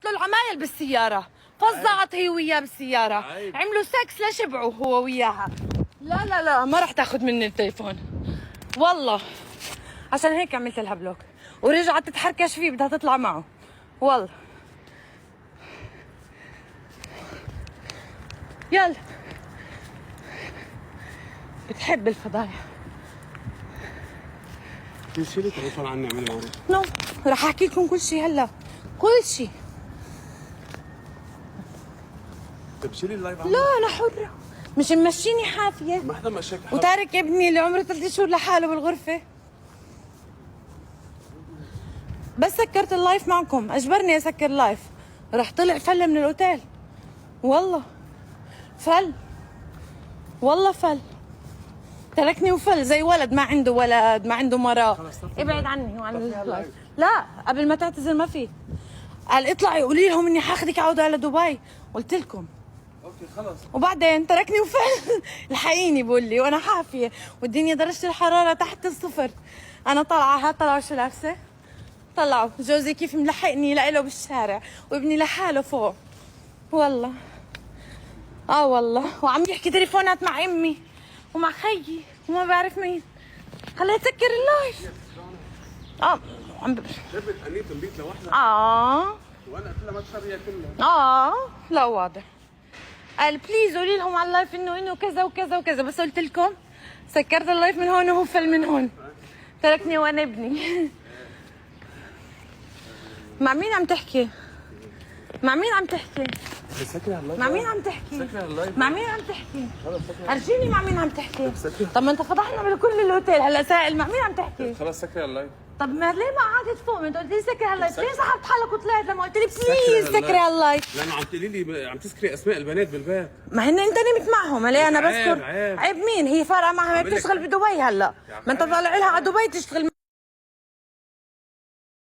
له العمايل بالسيارة، فزعت هي وياه بالسيارة، عملوا سكس لشبعوا هو وياها. لا لا لا ما راح تاخذ مني التليفون والله، عشان هيك عملت لها بلوك، ورجعت تتحركش فيه بدها تطلع معه والله. يلا بتحب الفضايح. شيلي التليفون عني اعملي معروف. نو راح احكي لكم كل شيء هلا، كل شيء. طيب شيلي اللايف عني. لا انا حرة، مش ممشيني حافية ما حدا مشاك حالك. وتارك ابني اللي عمره 3 شهور لحاله بالغرفة. بس سكرت اللايف معكم، اجبرني اسكر لايف، راح طلع فل من الاوتيل والله، فل والله فل، تركني وفل زي ولد ما عنده ولد ما عنده مرة. ابعد عني وعن اللايف. لا قبل ما تعتذر ما في، قال اطلعي قولي لهم اني حاخذك عودة على دبي، قلت لكم اوكي خلص. وبعدين تركني وفل. الحقيني بقول لي وانا حافيه والدنيا درجه الحراره تحت الصفر. انا طالعه، ها طلعوا شو لابسه، طلعوا جوزي كيف ملحقني لإله بالشارع وابني لحاله فوق والله. والله وعم يحكي تليفونات مع امي ومع خيي وما بعرف مين. خليها تسكر اللايف. عم جبت انيت البيت لوحدها. وانا قلت لها ما تخريها كلها. لا واضح. قال بليز قولي لهم على اللايف انه كذا وكذا وكذا، بس قلت لكم سكرت اللايف من هون وهو فل من هون، تركني وانا ابني. مع مين عم تحكي؟ مع مين عم تحكي؟ سكري اللايف. مع مين عم تحكي؟ سكري اللايف. مع مين عم تحكي؟ ارجيني مع مين عم تحكي؟ طب ما انت فضحنا بكل الاوتيل هلا سائل مع مين عم تحكي؟ خلص سكري اللايف. طب ما ليه ما قعدت فوق؟ ما انت قلت لي سكري هاللايف، ليه سحبت حالك وطلعت لما قلت لي بليز سكري هاللايف؟ لانه عم تقولي لي عم تسكري اسماء البنات بالباب. ما هن انت نمت معهم، ليه انا بذكر؟ عيب. عيب مين؟ هي فارقه معها، ما بتشتغل بدبي هلا، ما انت طالع لها على دبي تشتغل.